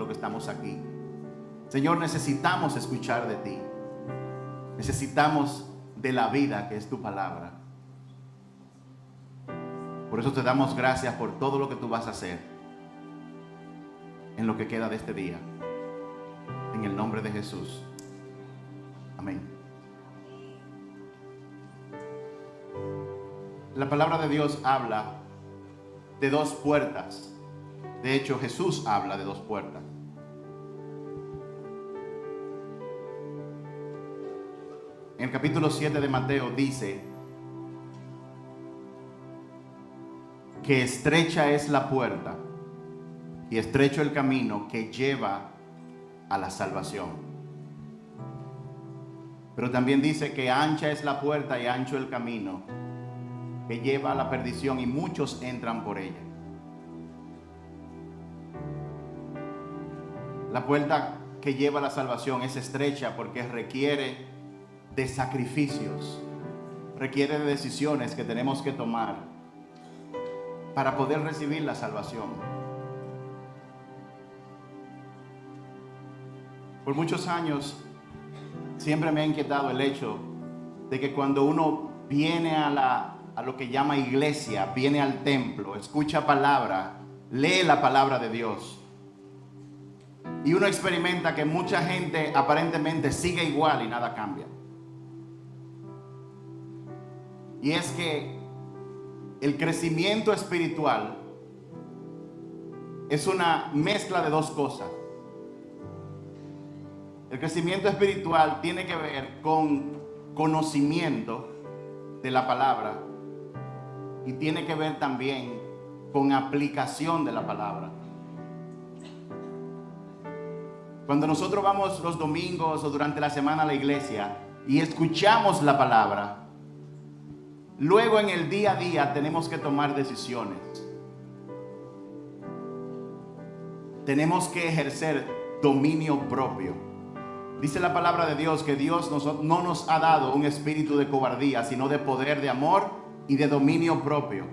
los que estamos aquí. Señor, necesitamos escuchar de ti. Necesitamos de la vida que es tu palabra. Por eso te damos gracias por todo lo que tú vas a hacer en lo que queda de este día. En el nombre de Jesús. Amén. La palabra de Dios habla de dos puertas. De hecho, Jesús habla de dos puertas. En el capítulo 7 de Mateo dice que estrecha es la puerta y estrecho el camino que lleva a la salvación. Pero también dice que ancha es la puerta y ancho el camino que lleva a la perdición y muchos entran por ella. La puerta que lleva a la salvación es estrecha porque requiere de sacrificios, requiere de decisiones que tenemos que tomar para poder recibir la salvación. Por muchos años siempre me ha inquietado el hecho de que cuando uno viene a lo que llama iglesia, viene al templo, escucha palabra, lee la palabra de Dios, y uno experimenta que mucha gente aparentemente sigue igual y nada cambia. Y es que el crecimiento espiritual es una mezcla de dos cosas. El crecimiento espiritual tiene que ver con conocimiento de la palabra y tiene que ver también con aplicación de la palabra. Cuando nosotros vamos los domingos o durante la semana a la iglesia y escuchamos la palabra, luego en el día a día tenemos que tomar decisiones. Tenemos que ejercer dominio propio. Dice la palabra de Dios que Dios no nos ha dado un espíritu de cobardía, sino de poder, de amor y de dominio propio.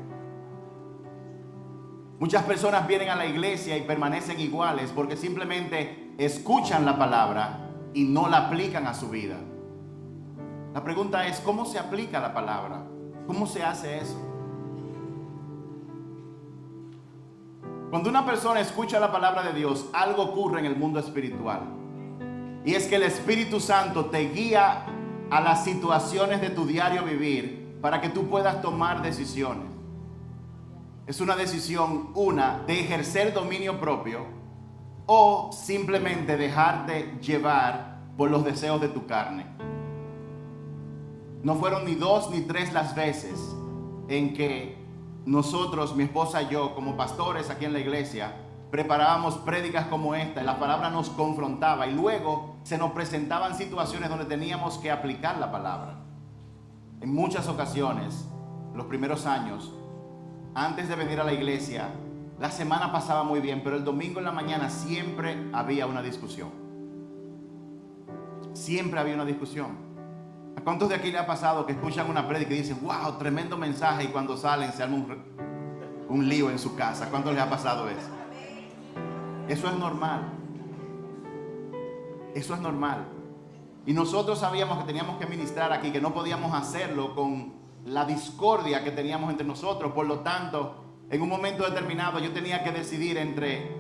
Muchas personas vienen a la iglesia y permanecen iguales porque simplemente escuchan la palabra y no la aplican a su vida. La pregunta es, ¿cómo se aplica la palabra? ¿Cómo se hace eso? Cuando una persona escucha la palabra de Dios, algo ocurre en el mundo espiritual. Y es que el Espíritu Santo te guía a las situaciones de tu diario vivir para que tú puedas tomar decisiones. Es una decisión, de ejercer dominio propio o simplemente dejarte llevar por los deseos de tu carne. No fueron ni 2 ni 3 las veces en que nosotros, mi esposa y yo, como pastores aquí en la iglesia, preparábamos prédicas como esta y la palabra nos confrontaba y luego se nos presentaban situaciones donde teníamos que aplicar la palabra. En muchas ocasiones, los primeros años, antes de venir a la iglesia, la semana pasaba muy bien, pero el domingo en la mañana siempre había una discusión. Siempre había una discusión. ¿A cuántos de aquí le ha pasado que escuchan una prédica y dicen, wow, tremendo mensaje, y cuando salen se arma un lío en su casa? ¿A cuántos les ha pasado eso? Eso es normal. Eso es normal. Y nosotros sabíamos que teníamos que ministrar aquí, que no podíamos hacerlo con la discordia que teníamos entre nosotros. Por lo tanto, en un momento determinado yo tenía que decidir entre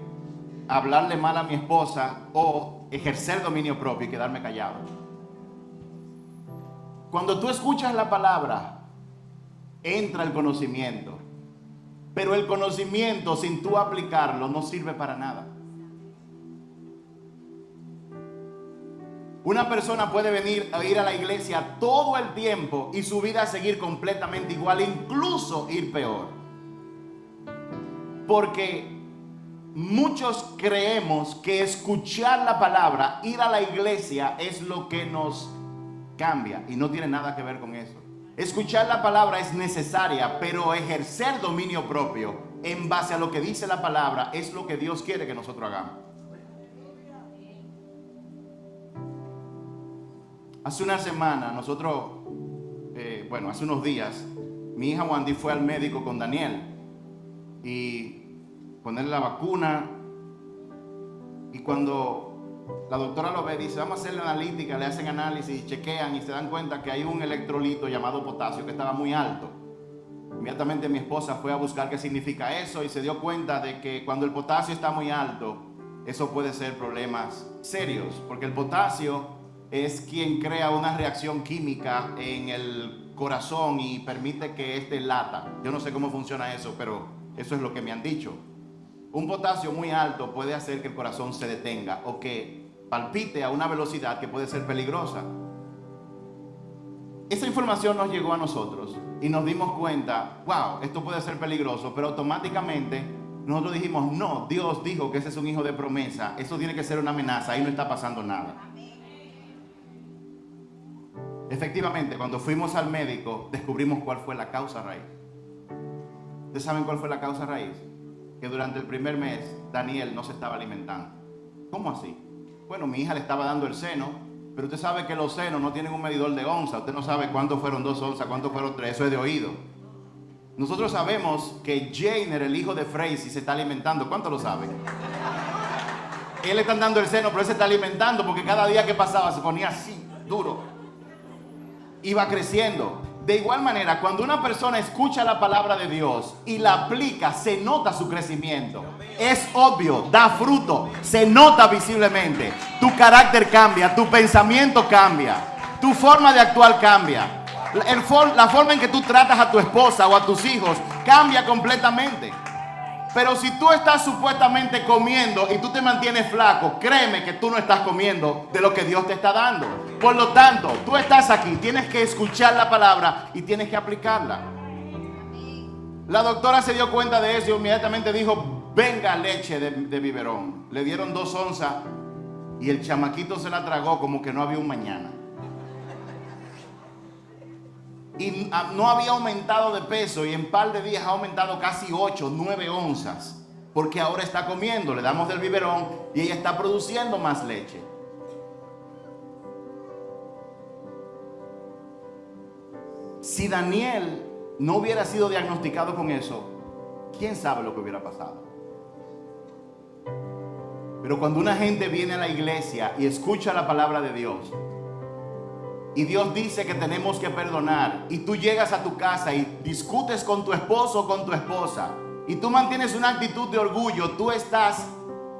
hablarle mal a mi esposa o ejercer dominio propio y quedarme callado. Cuando tú escuchas la palabra, entra el conocimiento. Pero el conocimiento sin tú aplicarlo no sirve para nada. Una persona puede venir a ir a la iglesia todo el tiempo y su vida seguir completamente igual, incluso ir peor. Porque muchos creemos que escuchar la palabra, ir a la iglesia es lo que nos cambia y no tiene nada que ver con eso. Escuchar la palabra es necesaria, pero ejercer dominio propio en base a lo que dice la palabra es lo que Dios quiere que nosotros hagamos. Hace una semana nosotros, hace unos días, mi hija Wandy fue al médico con Daniel y ponerle la vacuna Y cuando la doctora lo ve, dice, vamos a hacer la analítica, le hacen análisis, chequean y se dan cuenta que hay un electrolito llamado potasio que estaba muy alto. Inmediatamente mi esposa fue a buscar qué significa eso y se dio cuenta de que cuando el potasio está muy alto, eso puede ser problemas serios, porque el potasio es quien crea una reacción química en el corazón y permite que éste lata. Yo no sé cómo funciona eso, pero eso es lo que me han dicho. Un potasio muy alto puede hacer que el corazón se detenga o que palpite a una velocidad que puede ser peligrosa. Esa información nos llegó a nosotros y nos dimos cuenta, wow, esto puede ser peligroso, pero automáticamente nosotros dijimos, no, Dios dijo que ese es un hijo de promesa, eso tiene que ser una amenaza, ahí no está pasando nada. Efectivamente, cuando fuimos al médico, descubrimos cuál fue la causa raíz. ¿Ustedes saben cuál fue la causa raíz? Que durante el primer mes, Daniel no se estaba alimentando. ¿Cómo así? Bueno, mi hija le estaba dando el seno, pero usted sabe que los senos no tienen un medidor de onza. Usted no sabe cuánto fueron 2 onzas, cuánto fueron 3, eso es de oído. Nosotros sabemos que Jainer, el hijo de Freisy, se está alimentando. ¿Cuánto lo saben? Él le están dando el seno, pero él se está alimentando porque cada día que pasaba se ponía así, duro. Iba creciendo. De igual manera, cuando una persona escucha la palabra de Dios y la aplica, se nota su crecimiento. Es obvio, da fruto, se nota visiblemente. Tu carácter cambia, tu pensamiento cambia, tu forma de actuar cambia. La forma en que tú tratas a tu esposa o a tus hijos cambia completamente. Pero si tú estás supuestamente comiendo y tú te mantienes flaco, créeme que tú no estás comiendo de lo que Dios te está dando. Por lo tanto, tú estás aquí, tienes que escuchar la palabra y tienes que aplicarla. La doctora se dio cuenta de eso y inmediatamente dijo, venga leche de biberón. Le dieron 2 onzas y el chamaquito se la tragó como que no había un mañana. Y no había aumentado de peso y en un par de días ha aumentado casi 8, 9 onzas. Porque ahora está comiendo, le damos del biberón y ella está produciendo más leche. Si Daniel no hubiera sido diagnosticado con eso, ¿quién sabe lo que hubiera pasado? Pero cuando una gente viene a la iglesia y escucha la palabra de Dios, y Dios dice que tenemos que perdonar, y tú llegas a tu casa y discutes con tu esposo o con tu esposa, y tú mantienes una actitud de orgullo, tú estás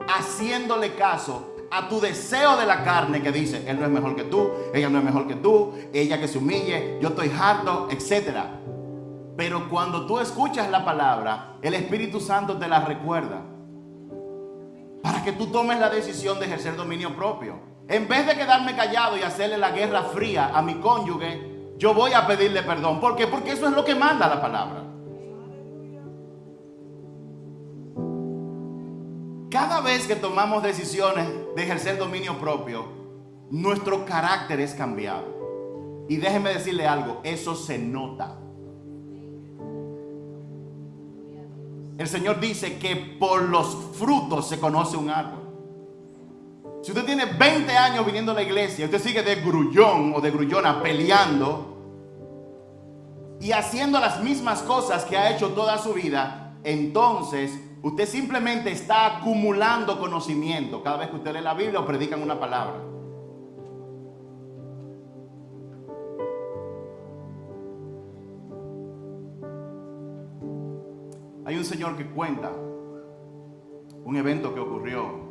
haciéndole caso a tu deseo de la carne que dice, él no es mejor que tú, ella no es mejor que tú, ella que se humille, yo estoy harto, etc. Pero cuando tú escuchas la palabra, el Espíritu Santo te la recuerda para que tú tomes la decisión de ejercer dominio propio. En vez de quedarme callado y hacerle la guerra fría a mi cónyuge, yo voy a pedirle perdón. ¿Por qué? Porque eso es lo que manda la palabra. Cada vez que tomamos decisiones de ejercer dominio propio, nuestro carácter es cambiado. Y déjeme decirle algo, eso se nota. El Señor dice que por los frutos se conoce un árbol. Si usted tiene 20 años viniendo a la iglesia, usted sigue de grullón o de grullona peleando y haciendo las mismas cosas que ha hecho toda su vida, entonces usted simplemente está acumulando conocimiento cada vez que usted lee la Biblia o predican una palabra. Hay un señor que cuenta un evento que ocurrió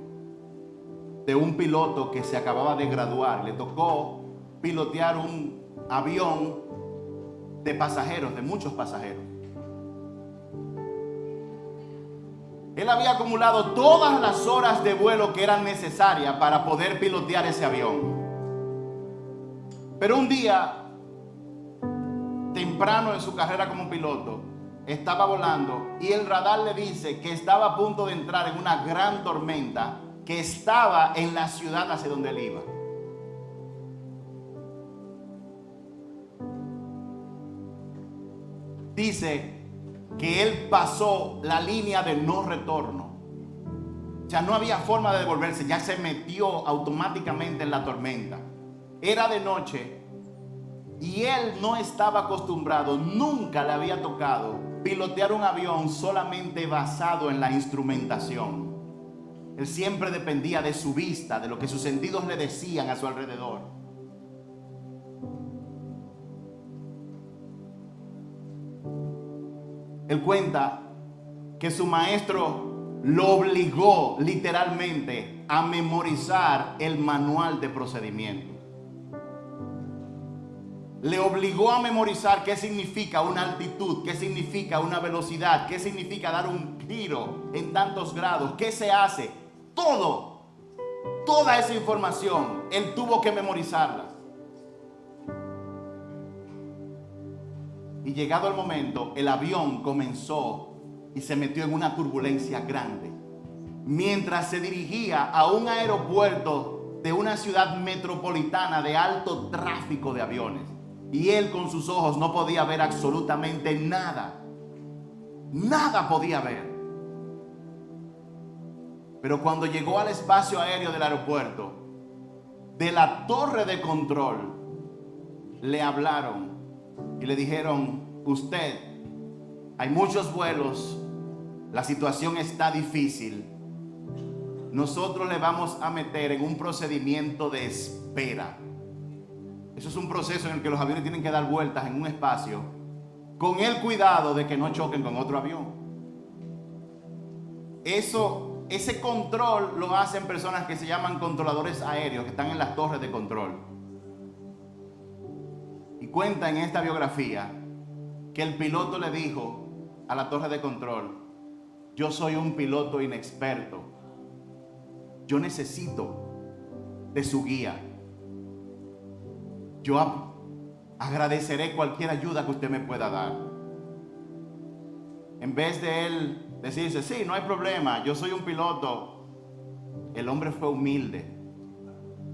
de un piloto que se acababa de graduar. Le tocó pilotear un avión de pasajeros, de muchos pasajeros. Él había acumulado todas las horas de vuelo que eran necesarias para poder pilotear ese avión. Pero un día, temprano en su carrera como piloto, estaba volando y el radar le dice que estaba a punto de entrar en una gran tormenta que estaba en la ciudad hacia donde él iba. Dice que él pasó la línea de no retorno. Ya no había forma de devolverse, ya se metió automáticamente en la tormenta. Era de noche y él no estaba acostumbrado, nunca le había tocado pilotear un avión solamente basado en la instrumentación. Él siempre dependía de su vista, de lo que sus sentidos le decían a su alrededor. Él cuenta que su maestro lo obligó literalmente a memorizar el manual de procedimiento. Le obligó a memorizar qué significa una altitud, qué significa una velocidad, qué significa dar un giro en tantos grados, qué se hace. Toda esa información, él tuvo que memorizarla. Y llegado el momento, el avión comenzó y se metió en una turbulencia grande. Mientras se dirigía a un aeropuerto de una ciudad metropolitana de alto tráfico de aviones. Y él con sus ojos no podía ver absolutamente nada. Nada podía ver. Pero cuando llegó al espacio aéreo del aeropuerto, de la torre de control, le hablaron y le dijeron: usted, hay muchos vuelos, la situación está difícil. Nosotros le vamos a meter en un procedimiento de espera. Eso es un proceso en el que los aviones tienen que dar vueltas en un espacio con el cuidado de que no choquen con otro avión. Ese control lo hacen personas que se llaman controladores aéreos, que están en las torres de control. Y cuenta en esta biografía que el piloto le dijo a la torre de control: yo soy un piloto inexperto, yo necesito de su guía. Yo agradeceré cualquier ayuda que usted me pueda dar. En vez de él decirse: sí, no hay problema, yo soy un piloto, el hombre fue humilde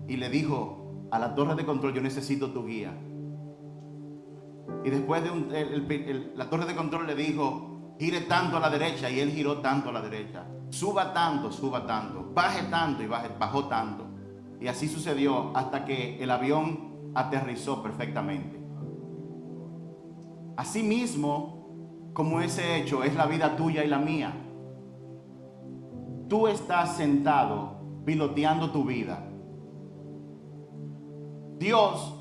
y le dijo a la torre de control: yo necesito tu guía. Y después la torre de control le dijo: gire tanto a la derecha, y él giró tanto a la derecha. Suba tanto, baje tanto y bajó tanto. Y así sucedió hasta que el avión aterrizó perfectamente. Asimismo, como ese hecho es la vida tuya y la mía. Tú estás sentado piloteando tu vida. Dios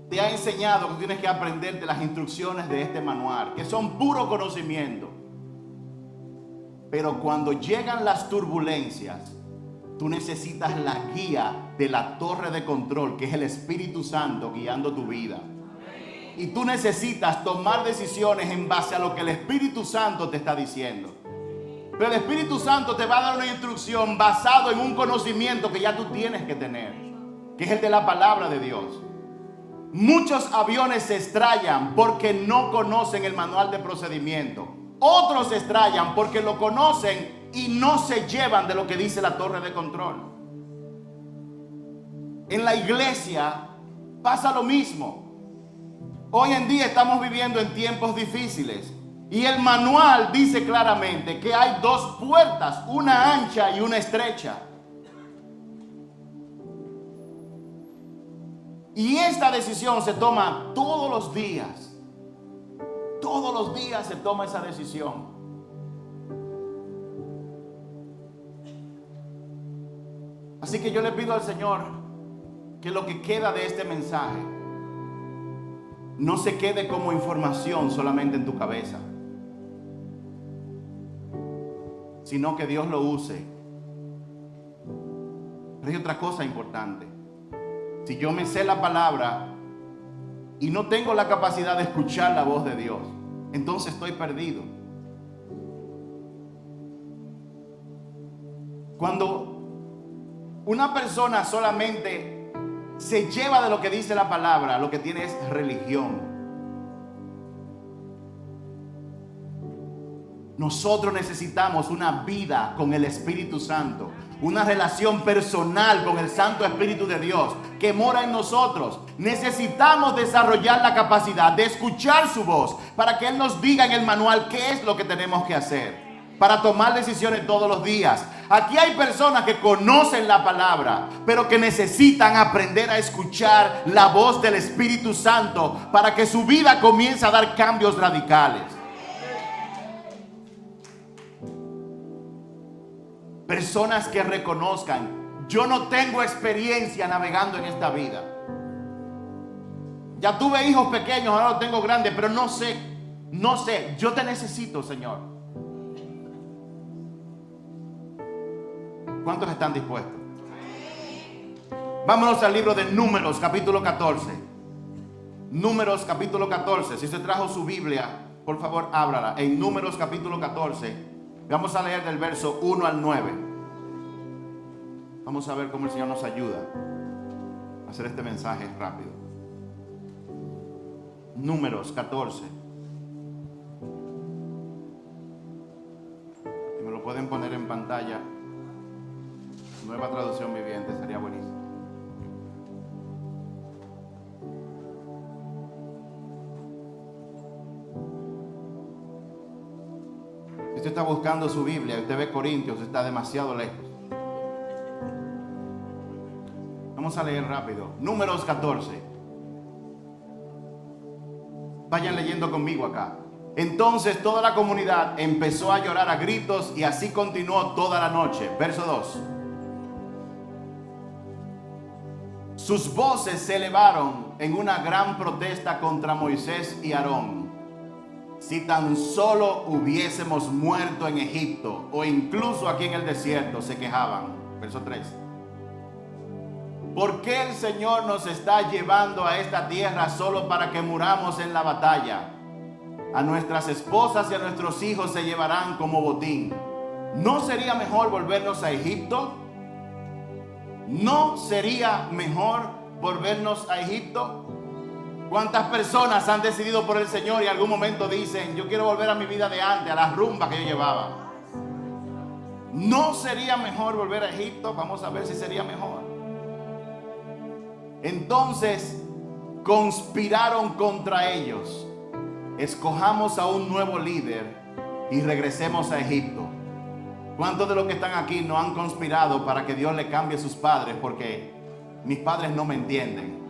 te ha enseñado que tienes que aprenderte las instrucciones de este manual, que son puro conocimiento. Pero cuando llegan las turbulencias, tú necesitas la guía de la torre de control, que es el Espíritu Santo guiando tu vida. Y tú necesitas tomar decisiones en base a lo que el Espíritu Santo te está diciendo. Pero el Espíritu Santo te va a dar una instrucción basado en un conocimiento que ya tú tienes que tener, que es el de la palabra de Dios. Muchos aviones se estrellan porque no conocen el manual de procedimiento. Otros se estrellan porque lo conocen y no se llevan de lo que dice la torre de control. En la iglesia pasa lo mismo. Hoy en día estamos viviendo en tiempos difíciles y el manual dice claramente que hay dos puertas, una ancha y una estrecha. Y esta decisión se toma todos los días. Todos los días se toma esa decisión. Así que yo le pido al Señor que lo que queda de este mensaje no se quede como información solamente en tu cabeza, sino que Dios lo use. Pero hay otra cosa importante. Si yo me sé la palabra y no tengo la capacidad de escuchar la voz de Dios, entonces estoy perdido. Cuando una persona solamente se lleva de lo que dice la palabra, lo que tiene es religión. Nosotros necesitamos una vida con el Espíritu Santo, una relación personal con el Santo Espíritu de Dios que mora en nosotros. Necesitamos desarrollar la capacidad de escuchar su voz para que Él nos diga en el manual qué es lo que tenemos que hacer para tomar decisiones todos los días. Aquí hay personas que conocen la palabra, pero que necesitan aprender a escuchar la voz del Espíritu Santo para que su vida comience a dar cambios radicales. Personas que reconozcan: yo no tengo experiencia navegando en esta vida. Ya tuve hijos pequeños, ahora los tengo grandes, pero no sé. Yo te necesito, Señor. ¿Cuántos están dispuestos? Vámonos al libro de Números, capítulo 14. Números, capítulo 14. Si usted trajo su Biblia, por favor, ábrala. En Números, capítulo 14. Vamos a leer del verso 1 al 9. Vamos a ver cómo el Señor nos ayuda a hacer este mensaje rápido. Números 14. Si me lo pueden poner en pantalla, Nueva Traducción Viviente, sería buenísimo. Si usted está buscando su Biblia y usted ve Corintios, está demasiado lejos. Vamos a leer rápido. Números 14. Vayan leyendo conmigo acá. Entonces toda la comunidad empezó a llorar a gritos y así continuó toda la noche. Verso 2. Sus voces se elevaron en una gran protesta contra Moisés y Aarón. Si tan solo hubiésemos muerto en Egipto o incluso aquí en el desierto, se quejaban. Verso 3. ¿Por qué el Señor nos está llevando a esta tierra solo para que muramos en la batalla? A nuestras esposas y a nuestros hijos se llevarán como botín. ¿No sería mejor volvernos a Egipto? ¿No sería mejor volvernos a Egipto? ¿Cuántas personas han decidido por el Señor y en algún momento dicen: yo quiero volver a mi vida de antes, a la rumba que yo llevaba? ¿No sería mejor volver a Egipto? Vamos a ver si sería mejor. Entonces conspiraron contra ellos. Escojamos a un nuevo líder y regresemos a Egipto. ¿Cuántos de los que están aquí no han conspirado para que Dios le cambie a sus padres porque mis padres no me entienden?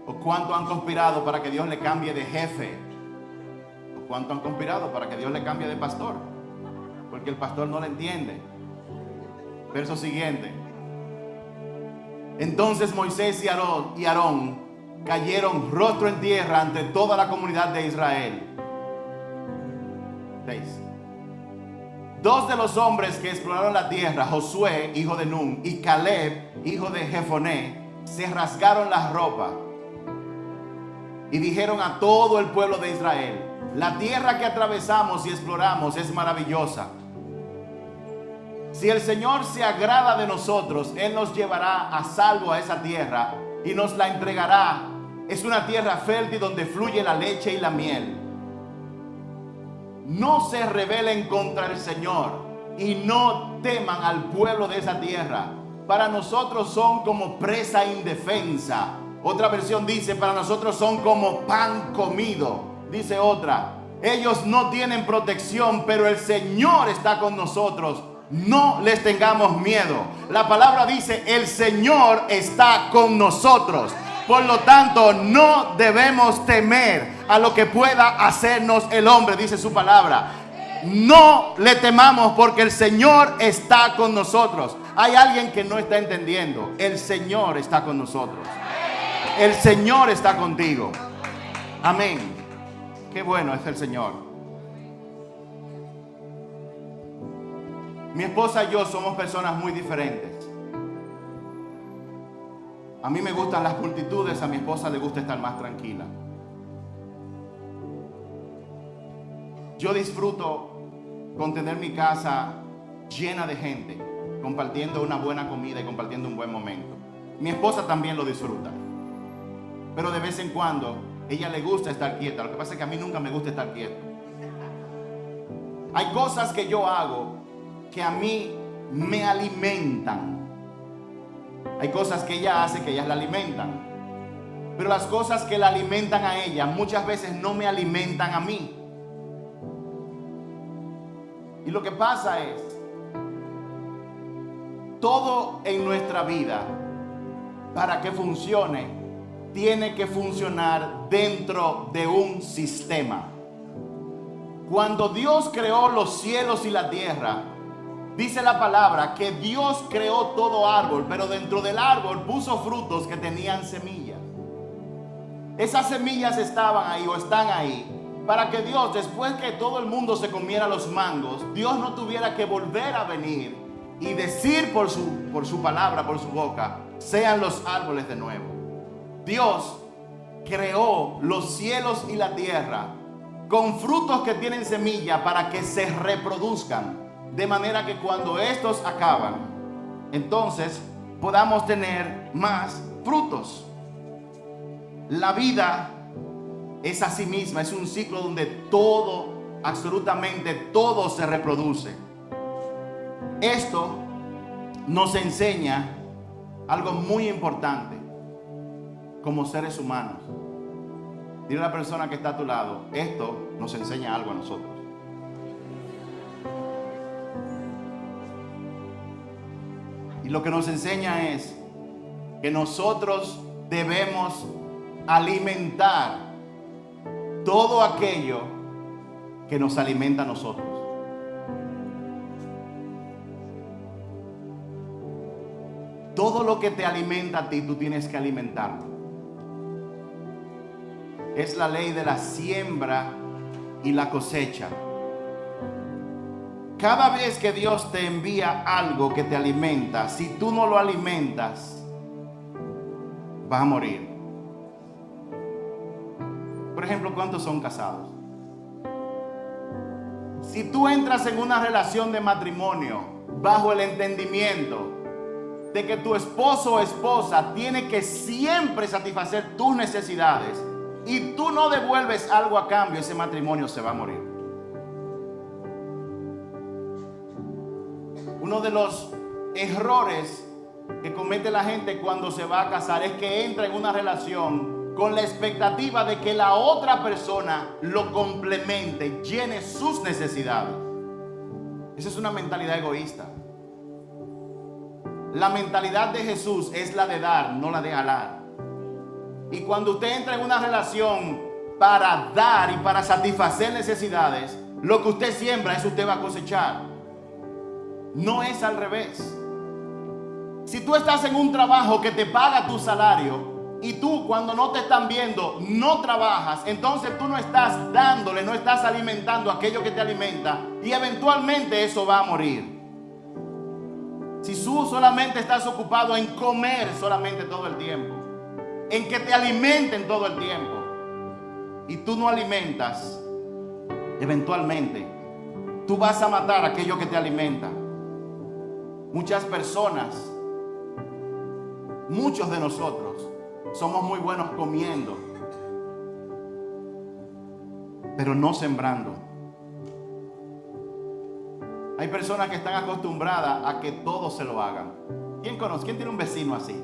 ¿O cuántos han conspirado para que Dios le cambie de jefe? ¿O cuántos han conspirado para que Dios le cambie de pastor? Porque el pastor no le entiende. Verso siguiente. Entonces Moisés y Aarón cayeron rostro en tierra ante toda la comunidad de Israel. 6. Dos de los hombres que exploraron la tierra, Josué, hijo de Nun, y Caleb, hijo de Jefoné, se rasgaron las ropas y dijeron a todo el pueblo de Israel: la tierra que atravesamos y exploramos es maravillosa. Si el Señor se agrada de nosotros, Él nos llevará a salvo a esa tierra y nos la entregará. Es una tierra fértil donde fluye la leche y la miel. No se rebelen contra el Señor y no teman al pueblo de esa tierra. Para nosotros son como presa indefensa. Otra versión dice: para nosotros son como pan comido. Dice otra: ellos no tienen protección, pero el Señor está con nosotros. No les tengamos miedo. La palabra dice: el Señor está con nosotros. Por lo tanto, no debemos temer a lo que pueda hacernos el hombre, dice su palabra. No le temamos porque el Señor está con nosotros. Hay alguien que no está entendiendo. El Señor está con nosotros. El Señor está contigo. Amén. Qué bueno es el Señor. Mi esposa y yo somos personas muy diferentes. A mí me gustan las multitudes, a mi esposa le gusta estar más tranquila. Yo disfruto con tener mi casa llena de gente, compartiendo una buena comida y compartiendo un buen momento. Mi esposa también lo disfruta, pero de vez en cuando ella le gusta estar quieta. Lo que pasa es que a mí nunca me gusta estar quieto. Hay cosas que yo hago que a mí me alimentan. Hay cosas que ella hace que ellas la alimentan, pero las cosas que la alimentan a ella muchas veces no me alimentan a mí. Y lo que pasa es, todo en nuestra vida, para que funcione, tiene que funcionar dentro de un sistema. Cuando Dios creó los cielos y la tierra, dice la palabra que Dios creó todo árbol, pero dentro del árbol puso frutos que tenían semillas. Esas semillas estaban ahí o están ahí para que Dios, después que todo el mundo se comiera los mangos, Dios no tuviera que volver a venir y decir por su palabra, por su boca, sean los árboles de nuevo. Dios creó los cielos y la tierra con frutos que tienen semilla para que se reproduzcan, de manera que cuando estos acaban, entonces podamos tener más frutos. La vida es a sí misma, es un ciclo donde todo, absolutamente todo se reproduce. Esto nos enseña algo muy importante como seres humanos. Dile a la persona que está a tu lado, esto nos enseña algo a nosotros. Y lo que nos enseña es que nosotros debemos alimentar todo aquello que nos alimenta a nosotros. Todo lo que te alimenta a ti, tú tienes que alimentarlo. Es la ley de la siembra y la cosecha. Cada vez que Dios te envía algo que te alimenta, si tú no lo alimentas, vas a morir. Por ejemplo, ¿cuántos son casados? Si tú entras en una relación de matrimonio bajo el entendimiento de que tu esposo o esposa tiene que siempre satisfacer tus necesidades y tú no devuelves algo a cambio, ese matrimonio se va a morir. Uno de los errores que comete la gente cuando se va a casar es que entra en una relación con la expectativa de que la otra persona lo complemente, llene sus necesidades. Esa es una mentalidad egoísta. La mentalidad de Jesús es la de dar, no la de jalar. Y cuando usted entra en una relación para dar y para satisfacer necesidades, lo que usted siembra, eso usted va a cosechar. No es al revés. Si tú estás en un trabajo que te paga tu salario y tú, cuando no te están viendo, no trabajas, entonces tú no estás dándole, no estás alimentando aquello que te alimenta y eventualmente eso va a morir. Si tú solamente estás ocupado en comer solamente todo el tiempo, en que te alimenten todo el tiempo, y tú no alimentas, eventualmente tú vas a matar aquello que te alimenta. Muchas personas, muchos de nosotros, somos muy buenos comiendo, pero no sembrando. Hay personas que están acostumbradas a que todos se lo hagan. ¿Quién conoce? ¿Quién tiene un vecino así?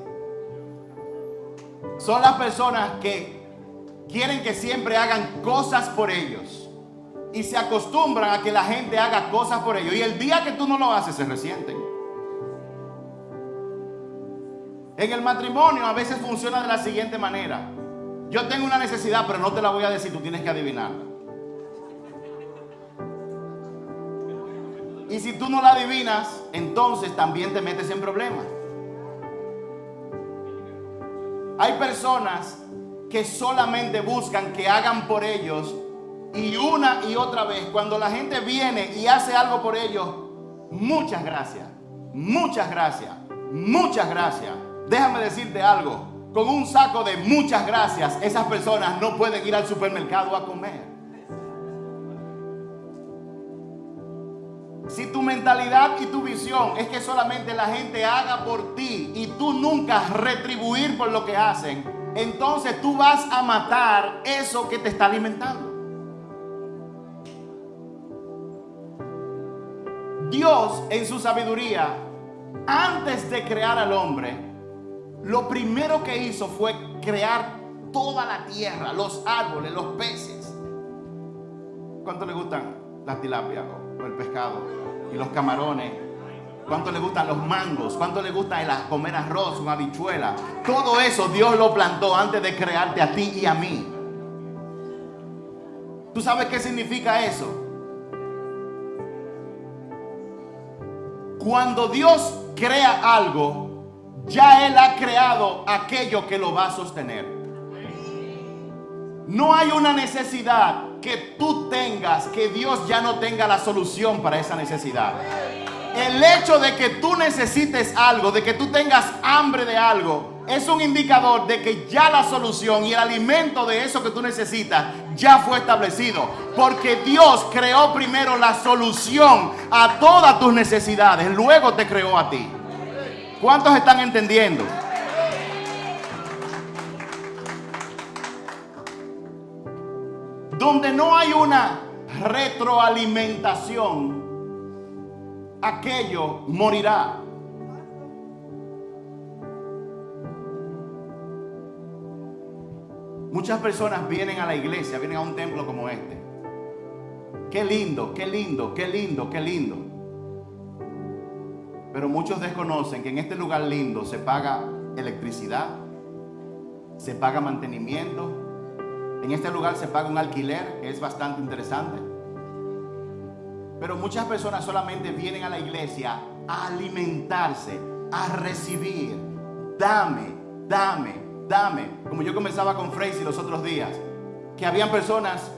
Son las personas que quieren que siempre hagan cosas por ellos y se acostumbran a que la gente haga cosas por ellos, y el día que tú no lo haces se resienten. En el matrimonio a veces funciona de la siguiente manera: yo tengo una necesidad, pero no te la voy a decir, tú tienes que adivinarla. Y si tú no la adivinas, entonces también te metes en problemas. Hay personas que solamente buscan que hagan por ellos, y una y otra vez, cuando la gente viene y hace algo por ellos, muchas gracias, muchas gracias, muchas gracias. Déjame decirte algo: con un saco de muchas gracias, esas personas no pueden ir al supermercado a comer. Si tu mentalidad y tu visión es que solamente la gente haga por ti y tú nunca retribuir por lo que hacen, entonces tú vas a matar eso que te está alimentando. Dios, en su sabiduría, antes de crear al hombre, lo primero que hizo fue crear toda la tierra, los árboles, los peces. ¿Cuánto le gustan las tilapias o el pescado y los camarones? ¿Cuánto le gustan los mangos? ¿Cuánto le gusta comer arroz, una habichuela? Todo eso Dios lo plantó antes de crearte a ti y a mí. ¿Tú sabes qué significa eso? Cuando Dios crea algo, ya Él ha creado aquello que lo va a sostener. No hay una necesidad que tú tengas que Dios ya no tenga la solución para esa necesidad. El hecho de que tú necesites algo, de que tú tengas hambre de algo, es un indicador de que ya la solución y el alimento de eso que tú necesitas ya fue establecido. Porque Dios creó primero la solución a todas tus necesidades, luego te creó a ti. ¿Cuántos están entendiendo? Donde no hay una retroalimentación, aquello morirá. Muchas personas vienen a la iglesia, vienen a un templo como este. Qué lindo, qué lindo, qué lindo, qué lindo. Pero muchos desconocen que en este lugar lindo se paga electricidad, se paga mantenimiento. En este lugar se paga un alquiler, que es bastante interesante. Pero muchas personas solamente vienen a la iglesia a alimentarse, a recibir. Dame, dame, dame. Como yo comenzaba con Freisy los otros días, que habían personas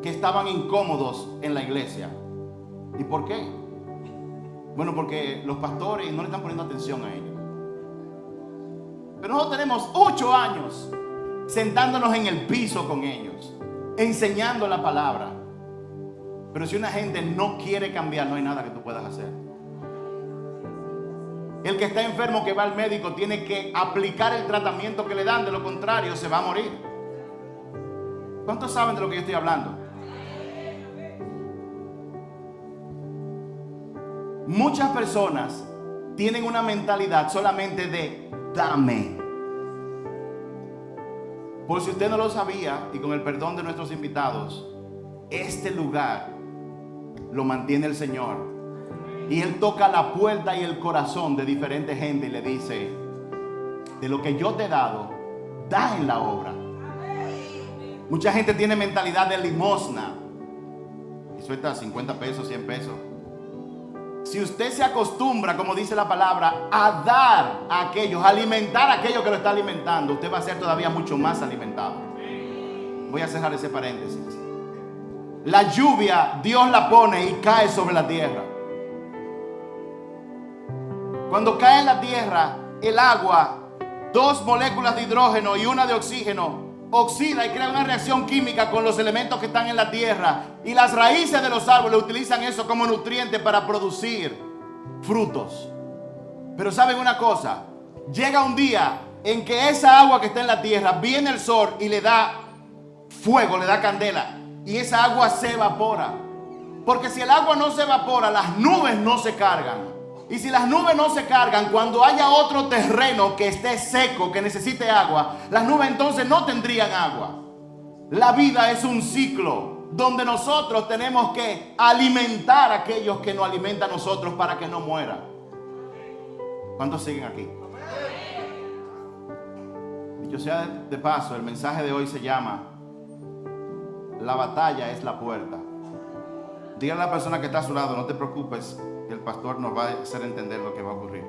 que estaban incómodos en la iglesia. ¿Y por qué? Bueno, porque los pastores no le están poniendo atención a ellos. Pero nosotros tenemos 8 años sentándonos en el piso con ellos, enseñando la palabra. Pero si una gente no quiere cambiar, no hay nada que tú puedas hacer. El que está enfermo que va al médico tiene que aplicar el tratamiento que le dan, de lo contrario se va a morir. ¿Cuántos saben de lo que yo estoy hablando? Muchas personas tienen una mentalidad solamente de dame. Por si usted no lo sabía, y con el perdón de nuestros invitados, este lugar lo mantiene el Señor. Y Él toca la puerta y el corazón de diferente gente y le dice: de lo que yo te he dado, da en la obra. Mucha gente tiene mentalidad de limosna y suelta 50 pesos, 100 pesos. Si usted se acostumbra, como dice la palabra, a dar a aquellos, a alimentar a aquellos que lo está alimentando, usted va a ser todavía mucho más alimentado. Voy a cerrar ese paréntesis. La lluvia Dios la pone y cae sobre la tierra. Cuando cae en la tierra, el agua, 2 moléculas de hidrógeno y una de oxígeno, oxida y crea una reacción química con los elementos que están en la tierra. Y las raíces de los árboles utilizan eso como nutriente para producir frutos. Pero ¿saben una cosa? Llega un día en que esa agua que está en la tierra, viene el sol y le da fuego, le da candela. Y esa agua se evapora. Porque si el agua no se evapora, las nubes no se cargan. Y si las nubes no se cargan, cuando haya otro terreno que esté seco, que necesite agua, las nubes entonces no tendrían agua. La vida es un ciclo donde nosotros tenemos que alimentar a aquellos que nos alimentan a nosotros para que no mueran. ¿Cuántos siguen aquí? Dicho sea de paso, el mensaje de hoy se llama: la batalla es la puerta. Dígale a la persona que está a su lado: no te preocupes, que el pastor nos va a hacer entender lo que va a ocurrir.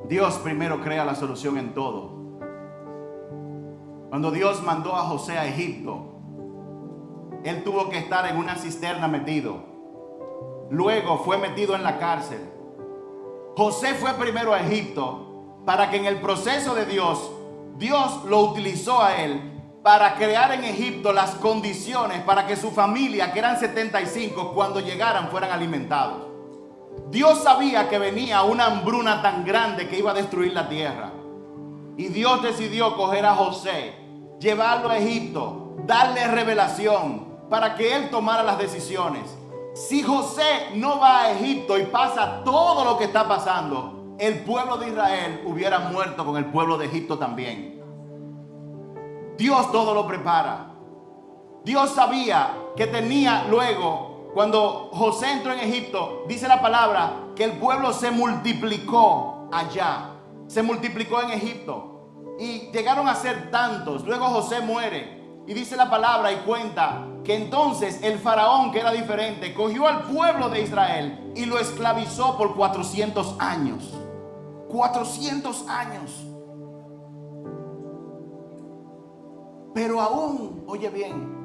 Dios primero crea la solución en todo. Cuando Dios mandó a José a Egipto, él tuvo que estar en una cisterna metido. Luego fue metido en la cárcel. José fue primero a Egipto para que en el proceso de Dios lo utilizó a él para crear en Egipto las condiciones para que su familia, que eran 75, cuando llegaran fueran alimentados. Dios sabía que venía una hambruna tan grande que iba a destruir la tierra. Y Dios decidió coger a José, llevarlo a Egipto, darle revelación para que él tomara las decisiones. Si José no va a Egipto y pasa todo lo que está pasando, el pueblo de Israel hubiera muerto con el pueblo de Egipto también. Dios todo lo prepara. Dios sabía que tenía luego, cuando José entró en Egipto, dice la palabra que el pueblo se multiplicó allá, se multiplicó en Egipto y llegaron a ser tantos. Luego José muere y dice la palabra y cuenta que entonces el faraón, que era diferente, cogió al pueblo de Israel y lo esclavizó por 400 años. 400 años. Pero aún, oye bien,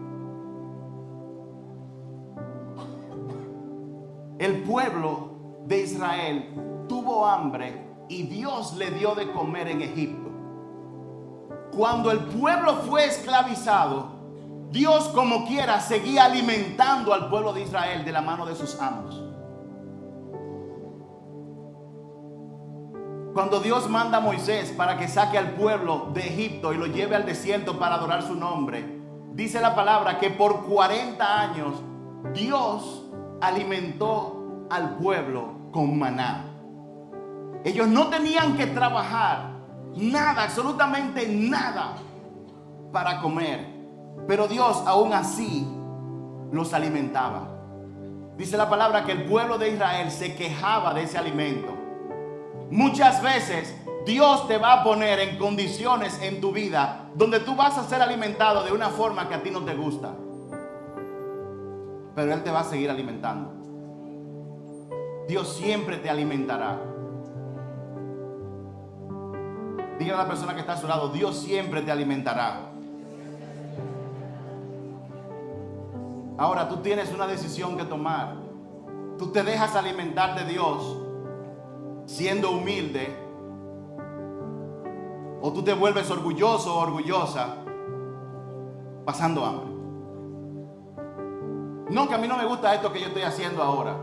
el pueblo de Israel tuvo hambre y Dios le dio de comer en Egipto. Cuando el pueblo fue esclavizado, Dios como quiera seguía alimentando al pueblo de Israel de la mano de sus amos. Cuando Dios manda a Moisés para que saque al pueblo de Egipto y lo lleve al desierto para adorar su nombre, dice la palabra que por 40 años Dios alimentó al pueblo con maná. Ellos no tenían que trabajar nada, absolutamente nada para comer, pero Dios aún así los alimentaba. Dice la palabra que el pueblo de Israel se quejaba de ese alimento. Muchas veces Dios te va a poner en condiciones en tu vida donde tú vas a ser alimentado de una forma que a ti no te gusta, pero Él te va a seguir alimentando. Dios siempre te alimentará. Dígale a la persona que está a su lado: Dios siempre te alimentará. Ahora tú tienes una decisión que tomar. Tú te dejas alimentar de Dios siendo humilde, o tú te vuelves orgulloso o orgullosa pasando hambre. No, que a mí no me gusta esto que yo estoy haciendo ahora.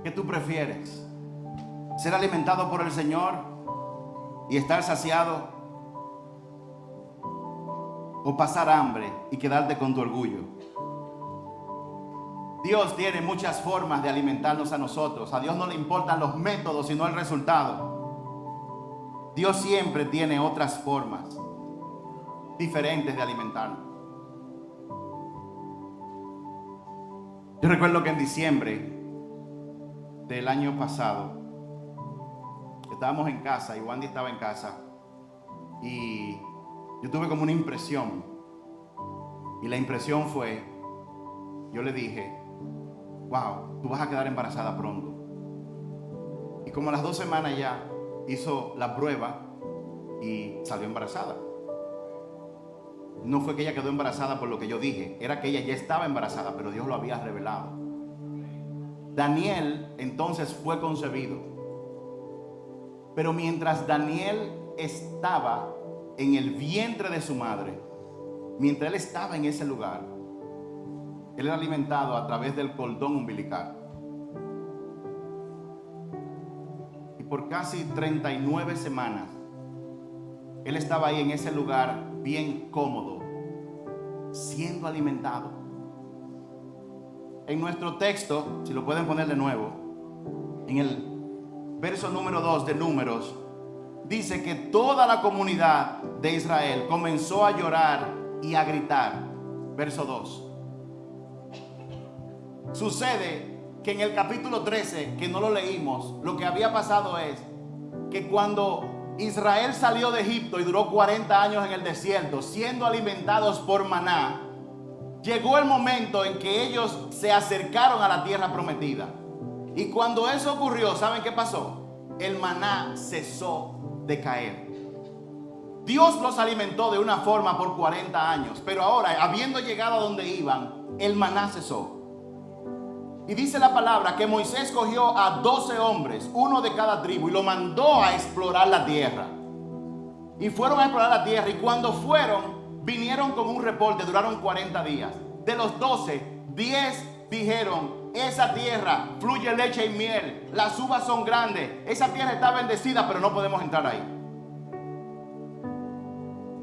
¿Qué tú prefieres? ¿Ser alimentado por el Señor y estar saciado, o pasar hambre y quedarte con tu orgullo? Dios tiene muchas formas de alimentarnos a nosotros. A Dios no le importan los métodos, sino el resultado. Dios siempre tiene otras formas diferentes de alimentarnos. Yo recuerdo que en diciembre del año pasado estábamos en casa y Wandy estaba en casa, y yo tuve como una impresión, y la impresión fue, yo le dije: wow, tú vas a quedar embarazada pronto. Y como a las 2 semanas ya hizo la prueba y salió embarazada. No fue que ella quedó embarazada por lo que yo dije, era que ella ya estaba embarazada, pero Dios lo había revelado. Daniel entonces fue concebido, pero mientras Daniel estaba en el vientre de su madre, mientras él estaba en ese lugar, él era alimentado a través del cordón umbilical. Y por casi 39 semanas, él estaba ahí en ese lugar bien cómodo, siendo alimentado. En nuestro texto, si lo pueden poner de nuevo, en el verso número 2 de Números, dice que toda la comunidad de Israel comenzó a llorar y a gritar. Verso 2. Sucede que en el capítulo 13, que no lo leímos, lo que había pasado es que cuando Israel salió de Egipto y duró 40 años en el desierto, siendo alimentados por maná, llegó el momento en que ellos se acercaron a la tierra prometida. Y cuando eso ocurrió, ¿saben qué pasó? El maná cesó de caer. Dios los alimentó de una forma por 40 años, pero ahora, habiendo llegado a donde iban, el maná cesó. Y dice la palabra que Moisés cogió a 12 hombres, uno de cada tribu, y lo mandó a explorar la tierra. Y fueron a explorar la tierra, y cuando fueron, vinieron con un reporte, duraron 40 días. De los 12, 10 dijeron: esa tierra fluye leche y miel, las uvas son grandes, esa tierra está bendecida, pero no podemos entrar ahí.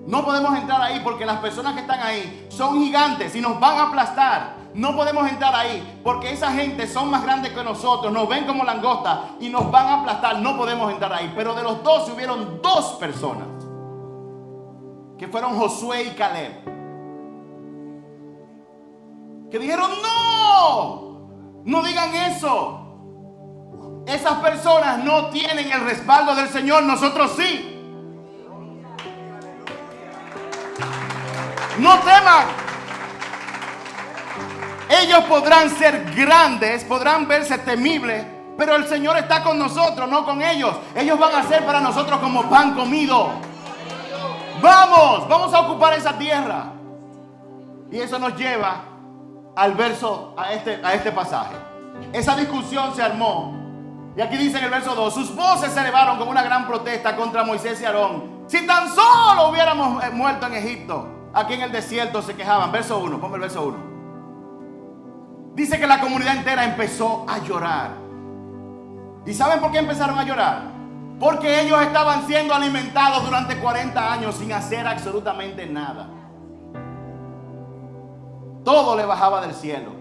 No podemos entrar ahí porque las personas que están ahí son gigantes y nos van a aplastar. No podemos entrar ahí porque esa gente son más grandes que nosotros, nos ven como langostas y nos van a aplastar. No podemos entrar ahí. Pero de los 12 hubieron 2 personas que fueron Josué y Caleb, que dijeron: no digan eso. Esas personas no tienen el respaldo del Señor, nosotros sí. No teman. Ellos podrán ser grandes, podrán verse temibles, pero el Señor está con nosotros, no con ellos. Ellos van a ser para nosotros como pan comido. Vamos a ocupar esa tierra. Y eso nos lleva al verso, a este pasaje. Esa discusión se armó. Y aquí dice en el verso 2: sus voces se elevaron con una gran protesta contra Moisés y Aarón. Si tan solo hubiéramos muerto en Egipto, aquí en el desierto se quejaban. Verso 1, ponme el verso 1. Dice que la comunidad entera empezó a llorar. ¿Y saben por qué empezaron a llorar? Porque ellos estaban siendo alimentados durante 40 años sin hacer absolutamente nada. Todo le bajaba del cielo.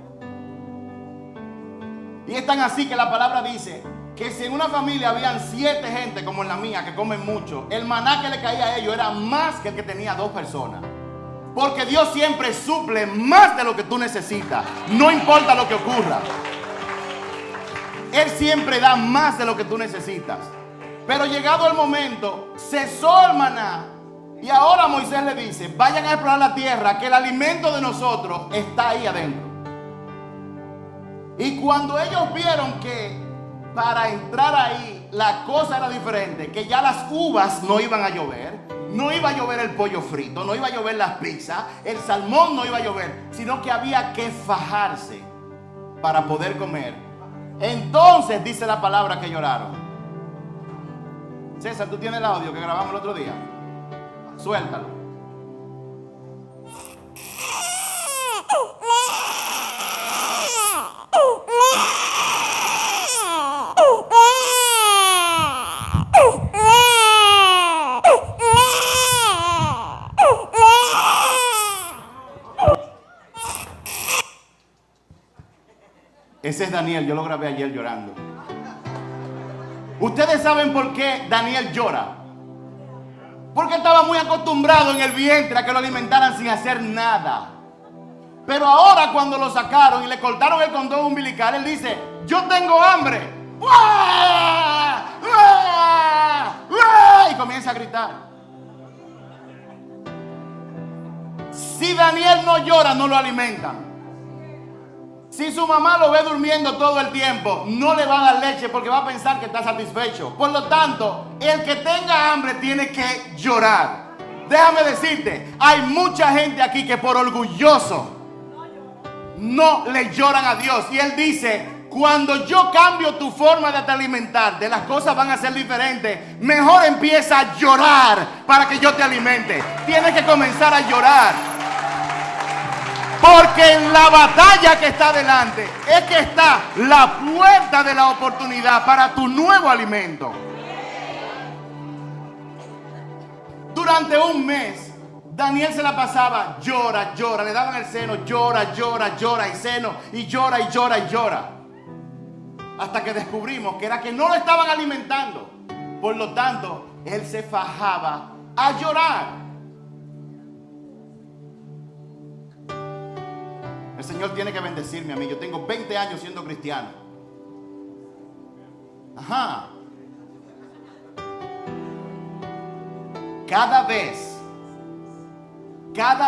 Y es tan así que la palabra dice que si en una familia habían 7 gente como en la mía que comen mucho, el maná que le caía a ellos era más que el que tenía 2 personas. Porque Dios siempre suple más de lo que tú necesitas, no importa lo que ocurra. Él siempre da más de lo que tú necesitas. Pero llegado el momento, cesó el maná. Y ahora Moisés le dice: vayan a explorar la tierra, que el alimento de nosotros está ahí adentro. Y cuando ellos vieron que para entrar ahí la cosa era diferente, que ya las uvas no iban a llover, no iba a llover el pollo frito, no iba a llover las pizzas, el salmón no iba a llover, sino que había que fajarse para poder comer. Entonces dice la palabra que lloraron. César, ¿tú tienes el audio que grabamos el otro día? Suéltalo. Ese es Daniel, yo lo grabé ayer llorando. ¿Ustedes saben por qué Daniel llora? Porque estaba muy acostumbrado en el vientre a que lo alimentaran sin hacer nada. Pero ahora cuando lo sacaron y le cortaron el cordón umbilical, él dice: yo tengo hambre. ¡Uah! ¡Uah! ¡Uah! Y comienza a gritar. Si Daniel no llora, no lo alimentan. Si su mamá lo ve durmiendo todo el tiempo, no le va a dar leche porque va a pensar que está satisfecho. Por lo tanto, el que tenga hambre tiene que llorar. Déjame decirte, hay mucha gente aquí que por orgulloso no le lloran a Dios. Y Él dice: cuando yo cambio tu forma de alimentarte, las cosas van a ser diferentes. Mejor empieza a llorar para que yo te alimente. Tienes que comenzar a llorar. Porque en la batalla que está delante es que está la puerta de la oportunidad para tu nuevo alimento. Durante un mes, Daniel se la pasaba, llora, le daban el seno, llora y seno, y llora. Hasta que descubrimos que era que no lo estaban alimentando. Por lo tanto, él se fajaba a llorar. El Señor tiene que bendecirme a mí. Yo tengo 20 años siendo cristiano. Ajá. Cada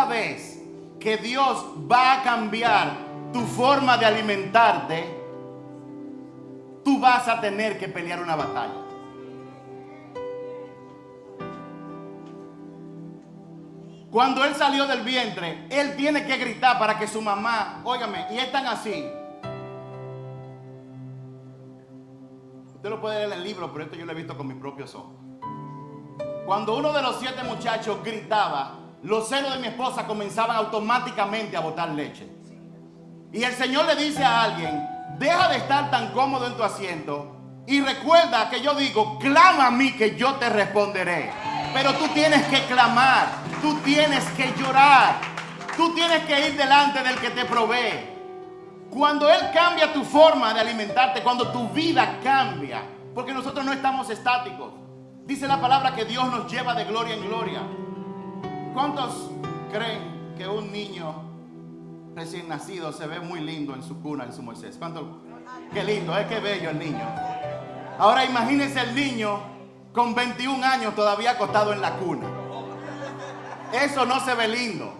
vez que Dios va a cambiar tu forma de alimentarte, tú vas a tener que pelear una batalla. Cuando él salió del vientre, él tiene que gritar para que su mamá, óigame, y es tan así. Usted lo puede leer en el libro, pero esto yo lo he visto con mis propios ojos. Cuando uno de los 7 muchachos gritaba, los senos de mi esposa comenzaban automáticamente a botar leche. Y el Señor le dice a alguien: deja de estar tan cómodo en tu asiento y recuerda que yo digo, clama a mí que yo te responderé. Pero tú tienes que clamar, tú tienes que llorar, tú tienes que ir delante del que te provee. Cuando Él cambia tu forma de alimentarte, cuando tu vida cambia, porque nosotros no estamos estáticos. Dice la palabra que Dios nos lleva de gloria en gloria. ¿Cuántos creen que un niño recién nacido se ve muy lindo en su cuna, en su Moisés? ¿Cuántos? Qué lindo, qué bello el niño. Ahora imagínense el niño con 21 años todavía acostado en la cuna. Eso no se ve lindo.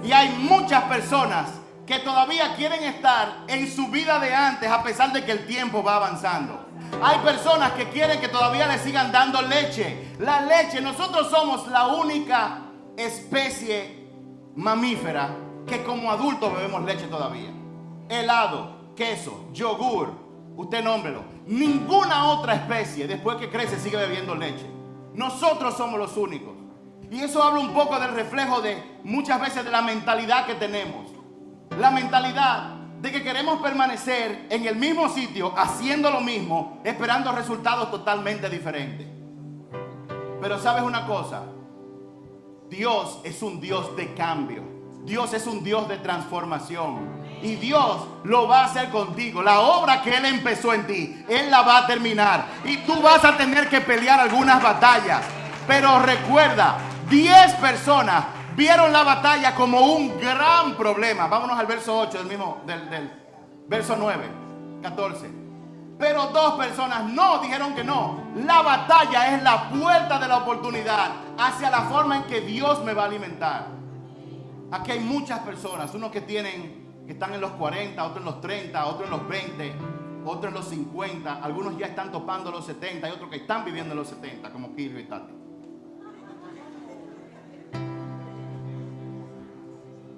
Y hay muchas personas que todavía quieren estar en su vida de antes a pesar de que el tiempo va avanzando. Hay personas que quieren que todavía le sigan dando leche. La leche, nosotros somos la única especie mamífera que como adultos bebemos leche todavía. Helado, queso, yogur, usted nómbrelo. Ninguna otra especie después que crece sigue bebiendo leche. Nosotros somos los únicos. Y eso habla un poco del reflejo de muchas veces de la mentalidad que tenemos. La mentalidad de que queremos permanecer en el mismo sitio, haciendo lo mismo, esperando resultados totalmente diferentes. Pero ¿sabes una cosa? Dios es un Dios de cambio. Dios es un Dios de transformación. Y Dios lo va a hacer contigo. La obra que Él empezó en ti, Él la va a terminar. Y tú vas a tener que pelear algunas batallas. Pero recuerda, 10 personas vieron la batalla como un gran problema. Vámonos al verso 8 del verso 9, 14. Pero 2 personas no, dijeron que no. La batalla es la puerta de la oportunidad hacia la forma en que Dios me va a alimentar. Aquí hay muchas personas, unos que están en los 40, otros en los 30, otros en los 20, otros en los 50. Algunos ya están topando los 70 y otros que están viviendo en los 70, como Kilvio y Tati.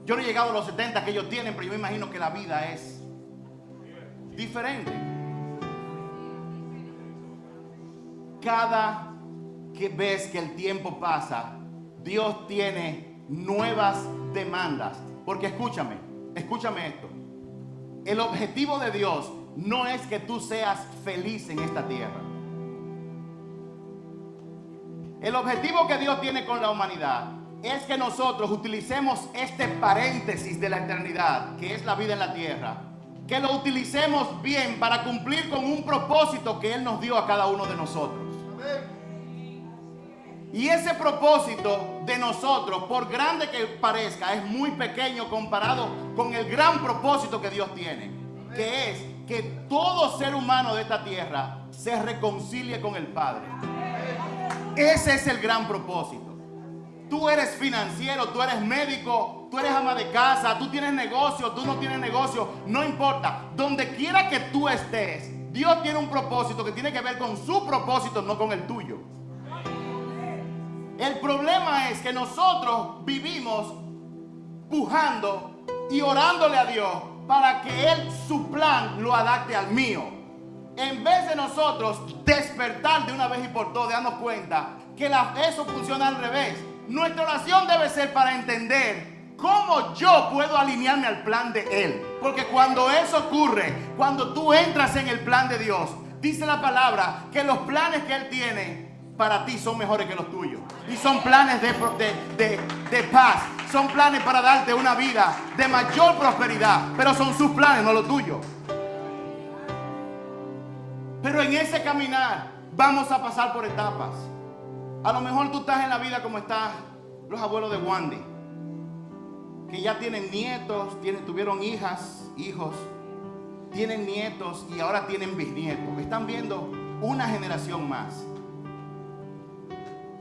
Yo no he llegado a los 70 que ellos tienen, pero yo me imagino que la vida es diferente. Cada vez que el tiempo pasa, Dios tiene nuevas demandas. Porque escúchame esto. El objetivo de Dios no es que tú seas feliz en esta tierra. El objetivo que Dios tiene con la humanidad es que nosotros utilicemos este paréntesis de la eternidad, que es la vida en la tierra, que lo utilicemos bien para cumplir con un propósito que Él nos dio a cada uno de nosotros. Y ese propósito de nosotros, por grande que parezca, es muy pequeño comparado con el gran propósito que Dios tiene, que es que todo ser humano de esta tierra se reconcilie con el Padre. Ese es el gran propósito. Tú eres financiero, tú eres médico, tú eres ama de casa, tú tienes negocio, tú no tienes negocio, no importa. Donde quiera que tú estés, Dios tiene un propósito que tiene que ver con su propósito, no con el tuyo. El problema es que nosotros vivimos pujando y orándole a Dios para que Él, su plan, lo adapte al mío. En vez de nosotros despertar de una vez y por todas, darnos cuenta que eso funciona al revés. Nuestra oración debe ser para entender cómo yo puedo alinearme al plan de Él. Porque cuando eso ocurre, cuando tú entras en el plan de Dios, dice la palabra que los planes que Él tiene para ti son mejores que los tuyos. Y son planes de paz. Son planes para darte una vida de mayor prosperidad. Pero son sus planes, no los tuyos. Pero en ese caminar vamos a pasar por etapas. A lo mejor tú estás en la vida como están los abuelos de Wandy, que ya tienen nietos, tuvieron hijos, tienen nietos y ahora tienen bisnietos. Están viendo una generación más.